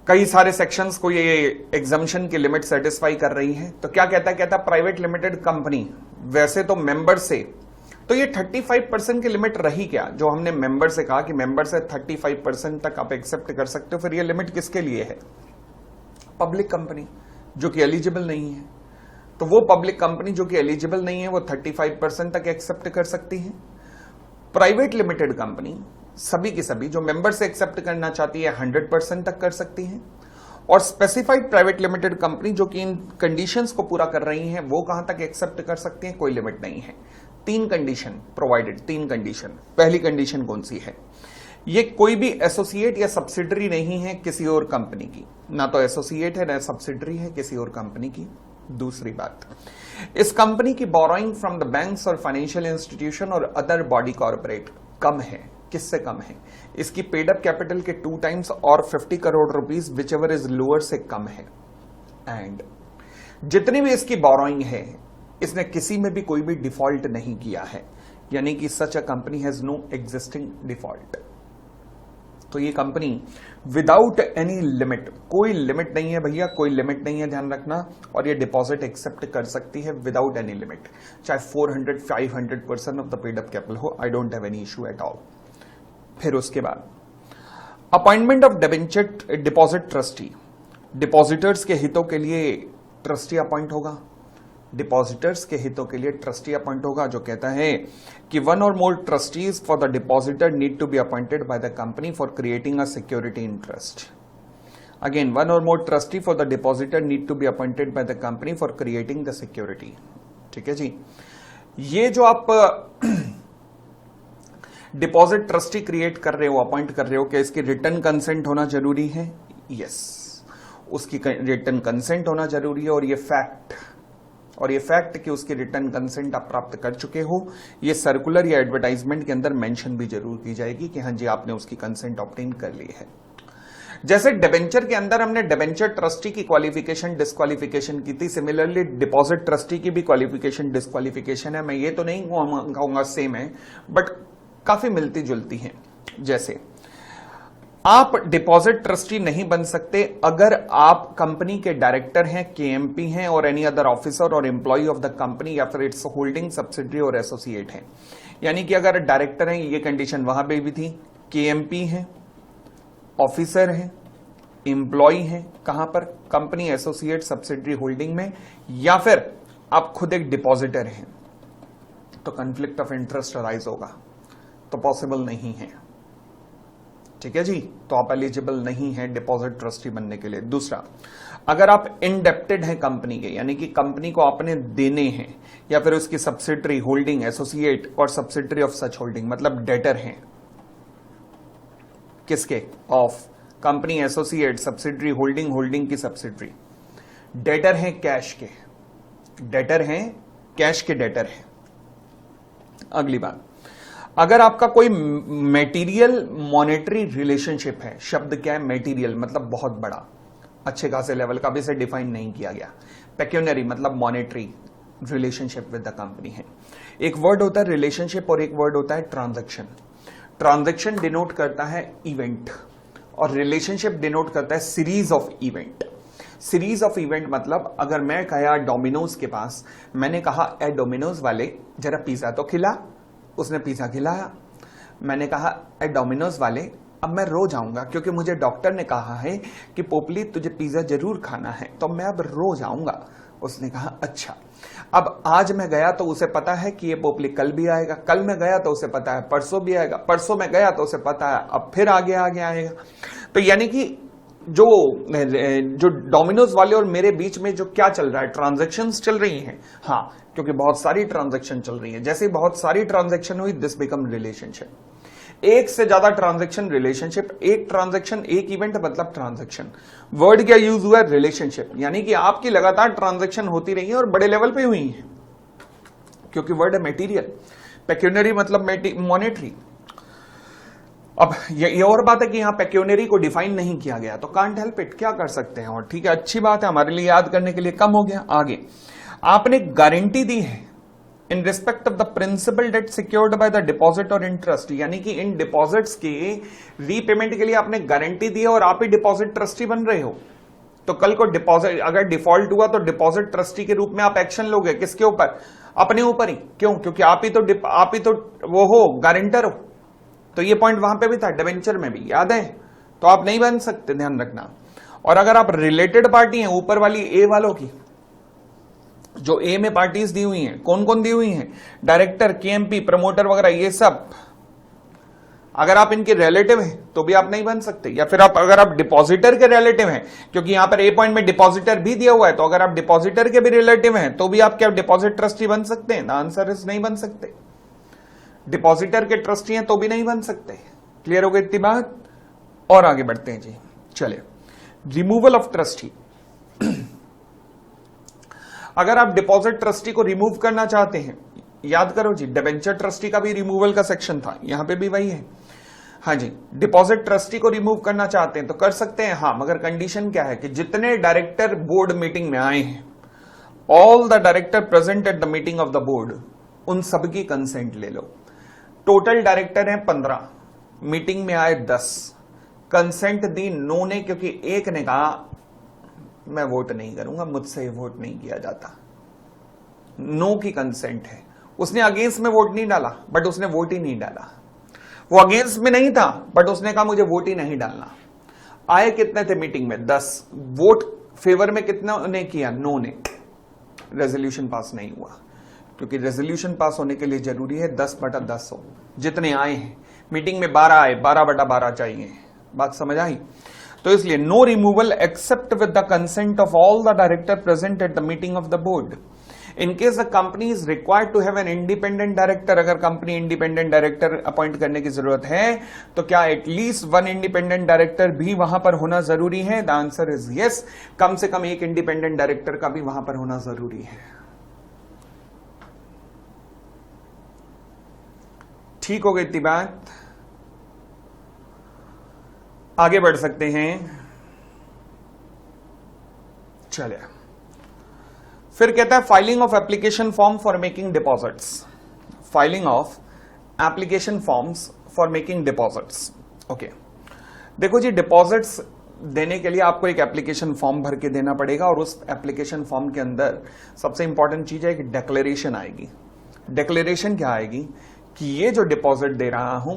कई सारे सेक्शंस को ये एग्जम्पशन की लिमिट सेटिस्फाई कर रही है। तो क्या कहता है? कहता प्राइवेट लिमिटेड कंपनी वैसे तो मेंबर से, तो ये 35% की लिमिट रही क्या, जो हमने मेंबर से कहा कि मेंबर से 35% तक आप एक्सेप्ट कर सकते हो। फिर ये लिमिट किसके लिए है? पब्लिक कंपनी जो कि एलिजिबल नहीं है। तो वो पब्लिक कंपनी जो कि एलिजिबल नहीं है वो 35% तक एक्सेप्ट कर सकती है। प्राइवेट लिमिटेड कंपनी सभी की सभी जो मेंबर से एक्सेप्ट करना चाहती है 100% तक कर सकती है। और स्पेसिफाइड प्राइवेट लिमिटेड कंपनी जो कि इन कंडीशंस को पूरा कर रही हैं, वो कहां तक एक्सेप्ट कर सकती हैं? कोई लिमिट नहीं है। 3 कंडीशन प्रोवाइडेड, 3 कंडीशन। पहली कंडीशन कौन सी है? ये कोई भी एसोसिएट या सब्सिडरी नहीं है किसी और कंपनी की, ना तो एसोसिएट है ना सब्सिडरी है किसी और कंपनी की। दूसरी बात, इस कंपनी की बोरोइंग फ्रॉम द बैंक्स और फाइनेंशियल इंस्टीट्यूशन और अदर बॉडी कॉर्पोरेट कम है। किससे कम है? इसकी पेड अप कैपिटल के 2 टाइम्स और 50 crore rupees which ever is lower से कम है। एंड जितनी भी इसकी बोरोइंग है, इसने किसी में भी कोई भी डिफॉल्ट नहीं किया है, यानी कि such a company has no existing default. तो ये कंपनी विदाउट एनी लिमिट, कोई लिमिट नहीं है भैया, कोई लिमिट नहीं है, ध्यान रखना, और ये डिपॉजिट एक्सेप्ट कर सकती है विदाउट एनी लिमिट, चाहे 400 500% of the paid up capital हो, I don't have any issue at all. फिर उसके बाद appointment of deposit trustee, depositors के हितों के लिए ट्रस्टी अपॉइंट होगा, डिपॉजिटर्स के हितों के लिए ट्रस्टी अपॉइंट होगा, जो कहता है कि one or more trustees for the depositor need to be appointed by the company for creating a security interest. Again, one or more trustee for the depositor need to be appointed by the company for creating the security. ठीक है जी, ये जो आप डिपॉजिट ट्रस्टी क्रिएट कर रहे हो, अपॉइंट कर रहे हो, क्या इसकी रिटर्न कंसेंट होना जरूरी है? यस, उसकी रिटर्न कंसेंट होना जरूरी है, और ये फैक्ट कि उसकी रिटर्न कंसेंट आप प्राप्त कर चुके हो, ये सर्कुलर या एडवर्टाइजमेंट के अंदर मेंशन भी जरूर की जाएगी कि हाँ जी आपने उसकी कंसेंट ऑब्टेन कर ली है। जैसे डिबेंचर के अंदर हमने डिबेंचर ट्रस्टी की क्वालिफिकेशन डिस्क्वालिफिकेशन की थी, सिमिलरली डिपॉजिट ट्रस्टी की भी क्वालिफिकेशन डिस्क्वालिफिकेशन है। मैं ये तो नहीं कहूंगा सेम है, बट काफी मिलती जुलती हैं। जैसे आप डिपॉजिट ट्रस्टी नहीं बन सकते अगर आप कंपनी के डायरेक्टर हैं, केएमपी हैं, और एनी अदर ऑफिसर और एम्प्लॉय ऑफ द कंपनी या फिर इट्स होल्डिंग सब्सिडरी और एसोसिएट हैं। यानी कि अगर डायरेक्टर हैं, ये कंडीशन वहां पे भी थी, केएमपी हैं, ऑफिसर हैं, एम्प्लॉय हैं, कहां पर? कंपनी, एसोसिएट, सब्सिडरी, होल्डिंग में, या फिर आप खुद एक डिपॉजिटर हैं, तो कॉन्फ्लिक्ट ऑफ इंटरेस्ट अराइज होगा, तो पॉसिबल नहीं है। ठीक है जी, तो आप एलिजिबल नहीं है डिपॉजिट ट्रस्टी बनने के लिए। दूसरा, अगर आप इंडेप्टेड हैं कंपनी के, यानी कि कंपनी को आपने देने हैं, या फिर उसकी सब्सिडरी, होल्डिंग, एसोसिएट और सब्सिडरी ऑफ सच होल्डिंग, मतलब डेटर हैं, किसके? Of company, associate, subsidiary, holding, holding की सब्सिडरी, डेटर हैं कैश के, डेटर हैं कैश के, डेटर हैं। अगली बात, अगर आपका कोई मेटीरियल मॉनेटरी रिलेशनशिप है, शब्द क्या है? मेटीरियल मतलब बहुत बड़ा, अच्छे खासे लेवल का, भी इसे डिफाइन नहीं किया गया। पेक्यूनरी मतलब monetary relationship with the company है। एक वर्ड होता है रिलेशनशिप और एक वर्ड होता है ट्रांजैक्शन। ट्रांजैक्शन डिनोट करता है इवेंट और रिलेशनशिप डिनोट करता है series of event. Series of event मतलब अगर मैं गया डोमिनोज के पास, मैंने कहा ए डोमिनोज वाले जरा पिज्जा तो खिला, उसने पिज्जा खिलाया। मैंने कहा ए डोमिनोज वाले अब मैं रोज आऊंगा क्योंकि मुझे डॉक्टर ने कहा है कि पोपली तुझे पिज्जा जरूर खाना है, तो मैं अब रोज आऊंगा। उसने कहा अच्छा। अब आज मैं गया तो उसे पता है कि ये पोपली कल भी आएगा, कल मैं गया तो उसे पता है परसों भी आएगा, परसों मैं गया तो उसे पता है अब फिर आगे आगे आएगा। तो यानी कि जो डोमिनोज वाले और मेरे बीच में जो क्या चल रहा है, ट्रांजैक्शंस चल रही हैं। हाँ, क्योंकि बहुत सारी ट्रांजैक्शन चल रही है। जैसे ही बहुत सारी ट्रांजैक्शन हुई, दिस बिकम रिलेशनशिप। एक से ज्यादा ट्रांजैक्शन रिलेशनशिप, एक ट्रांजैक्शन एक इवेंट मतलब ट्रांजैक्शन। वर्ड क्या यूज हुआ? रिलेशनशिप। यानी कि आपकी लगातार ट्रांजैक्शन होती रही है और बड़े लेवल पे हुई है, क्योंकि वर्ड है मेटीरियल। पेक्यूनरी मतलब मॉनेटरी। अब ये और बात है कि यहां पेक्यूनरी को डिफाइन नहीं किया गया, तो कांट हेल्प इट, क्या कर सकते हैं। और ठीक है, अच्छी बात है, हमारे लिए याद करने के लिए कम हो गया। आगे आपने गारंटी दी है in respect of the principal debt secured by the deposit और इंटरेस्ट, यानी कि इन डिपॉजिट्स के रीपेमेंट के लिए आपने गारंटी दी है और आप ही डिपॉजिट ट्रस्टी बन रहे हो। तो कल को डिपॉजिट अगर डिफॉल्ट हुआ तो डिपॉजिट ट्रस्टी के रूप में आप एक्शन लोगे, किसके ऊपर? अपने ऊपर ही। क्यों? क्योंकि आप ही तो वो हो, गारंटर हो। तो ये पॉइंट वहां पे भी था, डिबेंचर में भी, याद है? तो आप नहीं बन सकते, ध्यान रखना। और अगर आप रिलेटेड पार्टी हैं, ऊपर वाली ए वालों की, जो ए में पार्टीज दी हुई हैं, कौन कौन दी हुई हैं? डायरेक्टर, केएमपी, प्रमोटर वगैरह, ये सब। अगर आप इनके रिलेटिव हैं तो भी आप नहीं बन सकते, या फिर अगर आप डिपॉजिटर के रिलेटिव हैं, क्योंकि यहां पर ए पॉइंट में डिपॉजिटर भी दिया हुआ है, तो अगर आप डिपॉजिटर के भी रिलेटिव हैं तो भी आप क्या डिपॉजिट ट्रस्टी बन सकते हैं? द आंसर इज नहीं बन सकते। डिपॉजिटर के ट्रस्टी हैं तो भी नहीं बन सकते। क्लियर हो गई इतनी बात? और आगे बढ़ते हैं जी। चलिए, रिमूवल ऑफ ट्रस्टी। अगर आप डिपॉजिट ट्रस्टी को रिमूव करना चाहते हैं, याद करो जी, डिबेंचर ट्रस्टी का भी रिमूवल का सेक्शन था, यहां पे भी वही है। हाँ जी, डिपॉजिट ट्रस्टी को रिमूव करना चाहते हैं तो कर सकते हैं, हाँ, मगर कंडीशन क्या है कि जितने डायरेक्टर बोर्ड मीटिंग में आए हैं, all the director present at the meeting of the board, उन सबकी कंसेंट ले लो। टोटल डायरेक्टर हैं 15, मीटिंग में आए 10, कंसेंट दी नो ने, क्योंकि एक ने कहा मैं वोट नहीं करूंगा, मुझसे वोट नहीं किया जाता, नो की कंसेंट है। उसने अगेंस्ट में वोट नहीं डाला, बट उसने वोट ही नहीं डाला। वो अगेंस्ट में नहीं था, बट उसने कहा मुझे वोट ही नहीं डालना। आए कितने थे मीटिंग में? 10। वोट फेवर में कितना ने किया? नो ने। रेजोल्यूशन पास नहीं हुआ, क्योंकि रेजोल्यूशन पास होने के लिए जरूरी है 10/10 हो। जितने आए हैं मीटिंग में 12 आए, 12/12 चाहिए। बात समझ आई? तो इसलिए no removal except with the consent of all the director present at the meeting of the board. In case the company is required to have an independent director, अगर कंपनी इंडिपेंडेंट डायरेक्टर अपॉइंट करने की जरूरत है तो क्या एटलीस्ट 1 इंडिपेंडेंट डायरेक्टर भी वहां पर होना जरूरी है? The answer is yes. कम से कम एक इंडिपेंडेंट डायरेक्टर का भी वहां पर होना जरूरी है। ठीक हो गई इतनी बात? आगे बढ़ सकते हैं। चलिए, फिर कहता है filing of application form for making deposits. Filing of application forms for making deposits. Okay, देखो जी, डिपॉजिट्स देने के लिए आपको एक एप्लीकेशन फॉर्म भर के देना पड़ेगा, और उस एप्लीकेशन फॉर्म के अंदर सबसे इंपॉर्टेंट चीज है कि डिक्लेरेशन आएगी। डिक्लेरेशन क्या आएगी? कि ये जो डिपॉजिट दे रहा हूं,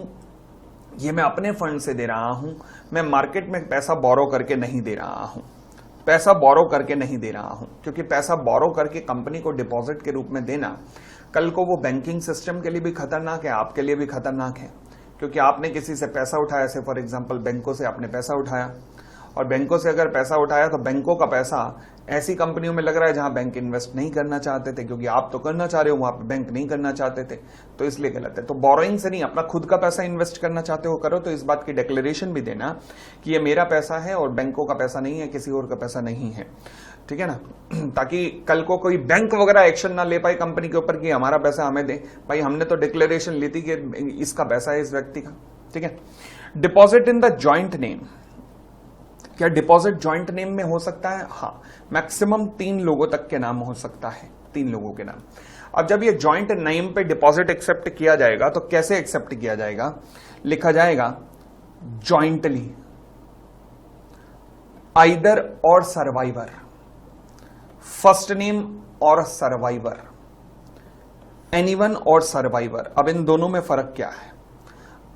ये मैं अपने फंड से दे रहा हूं, मैं मार्केट में पैसा बोरो करके नहीं दे रहा हूं। पैसा बोरो करके नहीं दे रहा हूं, क्योंकि पैसा बोरो करके कंपनी को डिपॉजिट के रूप में देना कल को वो बैंकिंग सिस्टम के लिए भी खतरनाक है, आपके लिए भी खतरनाक है। क्योंकि आपने किसी से पैसा उठाया, जैसे फॉर एग्जांपल बैंकों से आपने पैसा उठाया, और बैंकों से अगर पैसा उठाया तो बैंकों का पैसा ऐसी कंपनियों में लग रहा है जहां बैंक इन्वेस्ट नहीं करना चाहते थे, क्योंकि आप तो करना चाह रहे हो, वहां पे बैंक नहीं करना चाहते थे, तो इसलिए गलत है। तो बोरोइंग से नहीं, अपना खुद का पैसा इन्वेस्ट करना चाहते हो करो, तो इस बात की डिक्लेरेशन भी देना कि ये मेरा पैसा है और बैंकों का पैसा नहीं है, किसी और का पैसा नहीं है। ठीक है ना? ताकि कल को कोई बैंक वगैरह एक्शन ना ले पाए कंपनी के ऊपर कि हमारा पैसा हमें दे। भाई हमने तो डिक्लेरेशन ली थी कि इसका पैसा है इस व्यक्ति का। ठीक है? Deposit in the joint name. क्या डिपॉजिट ज्वाइंट नेम में हो सकता है? हाँ, मैक्सिमम 3 लोगों तक के नाम हो सकता है, 3 लोगों के नाम। अब जब ये ज्वाइंट नेम पे डिपॉजिट एक्सेप्ट किया जाएगा तो कैसे एक्सेप्ट किया जाएगा? लिखा जाएगा ज्वाइंटली, आइदर और सर्वाइवर, फर्स्ट नेम और सर्वाइवर, एनीवन और सर्वाइवर। अब इन दोनों में फर्क क्या है?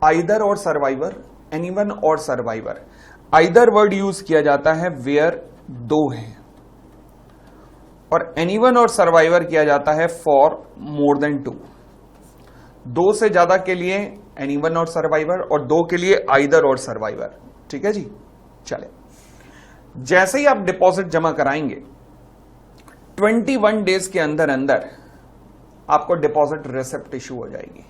आइदर और सर्वाइवर, एनीवन और सर्वाइवर। आइदर वर्ड यूज किया जाता है वेयर 2 है, और एनीवन और सर्वाइवर किया जाता है फॉर मोर देन 2। 2 से ज्यादा के लिए एनीवन और सर्वाइवर, और 2 के लिए आइदर और सर्वाइवर। ठीक है जी? चले, जैसे ही आप डिपॉजिट जमा कराएंगे 21 डेज के अंदर अंदर आपको डिपॉजिट रिसिप्ट इशू हो जाएगी।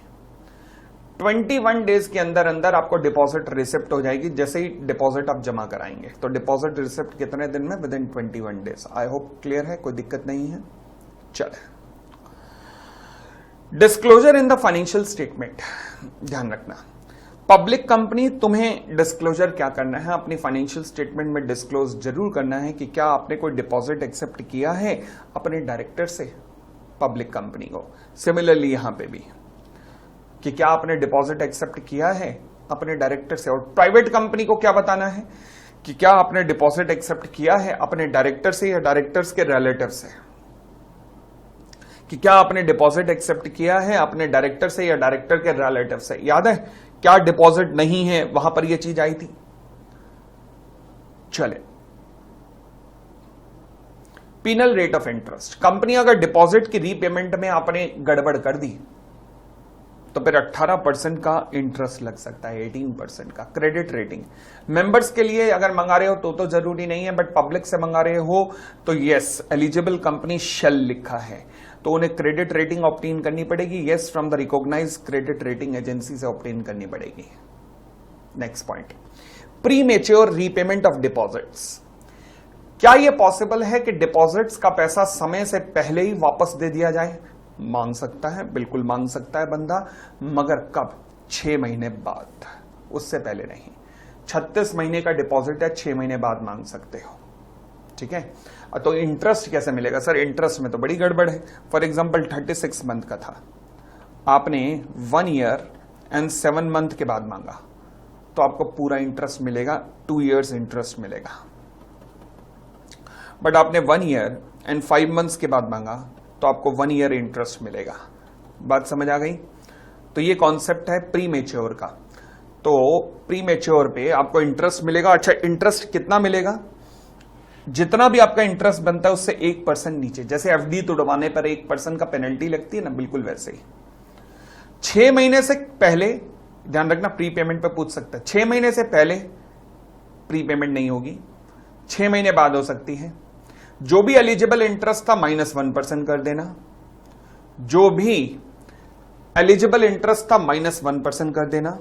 21 डेज के अंदर अंदर आपको डिपॉजिट रिसिप्ट हो जाएगी जैसे ही डिपॉजिट आप जमा कराएंगे। तो डिपॉजिट रिसिप्ट कितने दिन में? With in 21 days. I hope clear है, कोई दिक्कत नहीं है। चले, disclosure in the financial statement. ध्यान रखना, पब्लिक कंपनी तुम्हें डिस्क्लोजर क्या करना है? अपनी फाइनेंशियल स्टेटमेंट में डिस्क्लोज जरूर करना है कि क्या आपने कोई डिपॉजिट एक्सेप्ट किया है अपने डायरेक्टर से, पब्लिक कंपनी को। सिमिलरली यहां पे भी कि क्या आपने डिपॉजिट एक्सेप्ट किया है अपने डायरेक्टर से। और प्राइवेट कंपनी को क्या बताना है कि क्या आपने डिपॉजिट एक्सेप्ट किया है अपने डायरेक्टर से या डायरेक्टर्स के रिलेटिव से। कि क्या आपने डिपॉजिट एक्सेप्ट किया है अपने डायरेक्टर से या डायरेक्टर के रिलेटिव से। याद है क्या डिपॉजिट नहीं है, वहां पर यह चीज आई थी। चले, penal rate of interest. Company अगर डिपॉजिट की रीपेमेंट में आपने गड़बड़ कर दी तो फिर 18% का इंटरेस्ट लग सकता है, 18% का। क्रेडिट रेटिंग मेंबर्स के लिए अगर मंगा रहे हो तो जरूरी नहीं है, बट पब्लिक से मंगा रहे हो तो यस, एलिजिबल कंपनी शेल लिखा है, तो उन्हें क्रेडिट रेटिंग ऑब्टेन करनी पड़ेगी। Yes, from the recognised credit rating agency से ऑब्टेन करनी पड़ेगी। Next point, premature repayment of deposits. क्या यह पॉसिबल है कि डिपॉजिट्स का पैसा समय से पहले ही वापस दे दिया जाए? मांग सकता है, बिल्कुल मांग सकता है बंदा, मगर कब? 6 महीने बाद, उससे पहले नहीं। 36 महीने का डिपॉजिट है, 6 महीने बाद मांग सकते हो। ठीक है? तो इंटरेस्ट कैसे मिलेगा? सर इंटरेस्ट में तो बड़ी गड़बड़ है। फॉर एग्जांपल 36 मंथ का था, आपने 1 ईयर एंड 7 मंथ के बाद मांगा, तो आपको पूरा इंटरेस्ट मिलेगा, 2 years इंटरेस्ट मिलेगा। बट आपने 1 year एंड 5 months के बाद मांगा तो आपको 1 year इंटरेस्ट मिलेगा। बात समझ आ गई? तो ये कॉन्सेप्ट है प्री मैच्योर का। तो प्री मैच्योर पे आपको इंटरेस्ट मिलेगा। अच्छा, इंटरेस्ट कितना मिलेगा? जितना भी आपका इंटरेस्ट बनता है उससे 1% नीचे। जैसे एफडी तोड़वाने पर 1% का पेनल्टी लगती है ना, बिल्कुल वैसे ही। 6 महीने से पहले, ध्यान रखना, प्री पेमेंट पे पूछ सकता है। 6 महीने से पहले प्री पेमेंट नहीं होगी, 6 महीने बाद हो सकती है। जो भी एलिजिबल इंटरेस्ट था -1% कर देना। जो भी एलिजिबल इंटरेस्ट था -1% कर देना।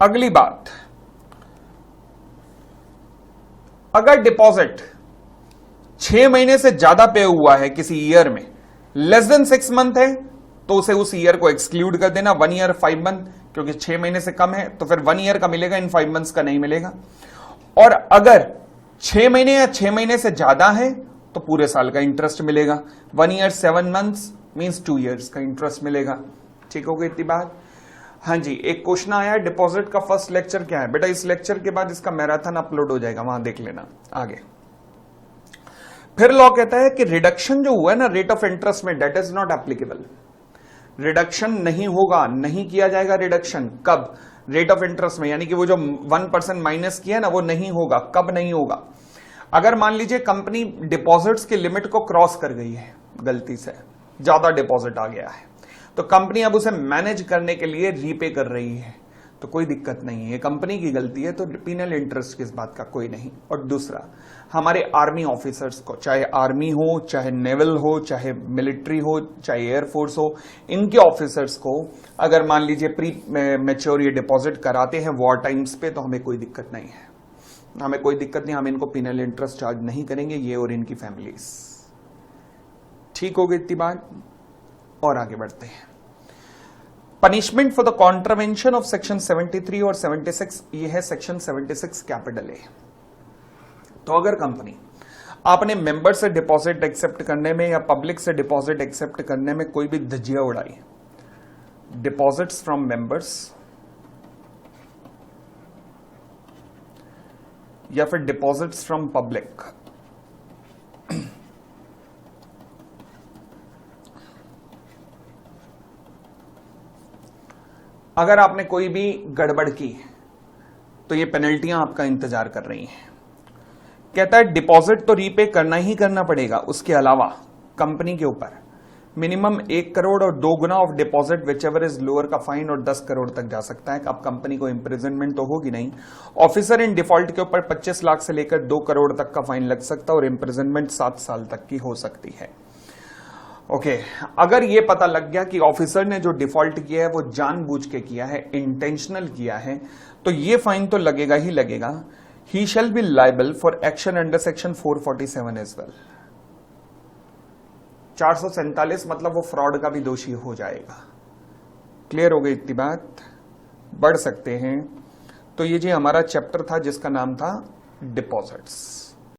अगली बात, अगर डिपॉजिट 6 महीने से ज्यादा पे हुआ है किसी ईयर में, लेस देन 6 मंथ है, तो उसे उस ईयर को एक्सक्लूड कर देना। 1 year 5 month, क्योंकि 6 महीने से कम है तो फिर 1 year का मिलेगा, इन 5 months का नहीं मिलेगा। और अगर 6 महीने या 6 महीने से ज्यादा है तो पूरे साल का इंटरेस्ट मिलेगा। 1 year 7 months मींस 2 years का इंटरेस्ट मिलेगा। ठीक हो गई इतनी बात? हाँ जी, एक क्वेश्चन आया है, डिपॉजिट का फर्स्ट लेक्चर क्या है? बेटा इस लेक्चर के बाद इसका मैराथन अपलोड हो जाएगा, वहां देख लेना आगे। फिर लॉ कहता है कि रिडक्शन जो हुआ है ना रेट ऑफ इंटरेस्ट में, debt is not applicable. Reduction नहीं होगा, नहीं किया जाएगा रिडक्शन। कब? रेट ऑफ इंटरेस्ट में, यानी कि वो जो 1% माइनस किया ना वो नहीं होगा। कब नहीं होगा? अगर मान लीजिए कंपनी डिपॉजिट्स की लिमिट को क्रॉस कर गई है, गलती से ज्यादा डिपॉजिट आ गया है, तो कंपनी अब उसे मैनेज करने के लिए रीपे कर रही है, तो कोई दिक्कत नहीं है, कंपनी की गलती है, तो पीनल इंटरेस्ट किस बात का कोई नहीं। और दूसरा, हमारे आर्मी ऑफिसर्स को, चाहे आर्मी हो, चाहे नेवल हो, चाहे मिलिट्री हो, चाहे एयरफोर्स हो, इनके ऑफिसर्स को अगर मान लीजिए प्री मैच्योर ये डिपॉजिट कराते हैं वॉर टाइम्स पे, तो हमें कोई दिक्कत नहीं है। हमें कोई दिक्कत नहीं, हम इनको पीनल इंटरेस्ट चार्ज नहीं करेंगे, ये और इनकी फैमिलीज। ठीक हो गई इतनी बात? और आगे बढ़ते हैं। Punishment for the contravention of section 73 और 76, ये है सेक्शन 76 कैपिटल ए। तो अगर कंपनी आपने मेंबर से डिपॉजिट एक्सेप्ट करने में या पब्लिक से डिपॉजिट एक्सेप्ट करने में कोई भी धज्जियां उड़ाई, डिपॉजिट्स फ्रॉम मेंबर्स या फिर डिपॉजिट्स फ्रॉम पब्लिक, अगर आपने कोई भी गड़बड़ की तो ये पेनल्टियां आपका इंतजार कर रही हैं। कहता है डिपॉजिट तो रीपे करना ही करना पड़ेगा, उसके अलावा कंपनी के ऊपर मिनिमम 1 करोड़ और 2 गुना of deposit whichever is lower का फाइन और 10 करोड़ तक जा सकता है। अब कंपनी को इंप्रिजनमेंट तो होगी नहीं। ऑफिसर इन डिफॉल्ट के ऊपर 25 लाख से लेकर 2 करोड़ तक का फाइन लग सकता है और इंप्रिजनमेंट 7 साल तक की हो सकती है। ओके, अगर ये पता लग गया कि ऑफिसर ने जो डिफॉल्ट किया है वो जानबूझ के किया है, इंटेंशनल किया है, तो ये फाइन तो लगेगा ही लगेगा। He shall be liable for action under section 447 as well. 447 मतलब वो फ्रॉड का भी दोषी हो जाएगा। क्लियर हो गई इतनी बात? बढ़ सकते हैं। तो ये जी हमारा चैप्टर था जिसका नाम था डिपॉजिट्स।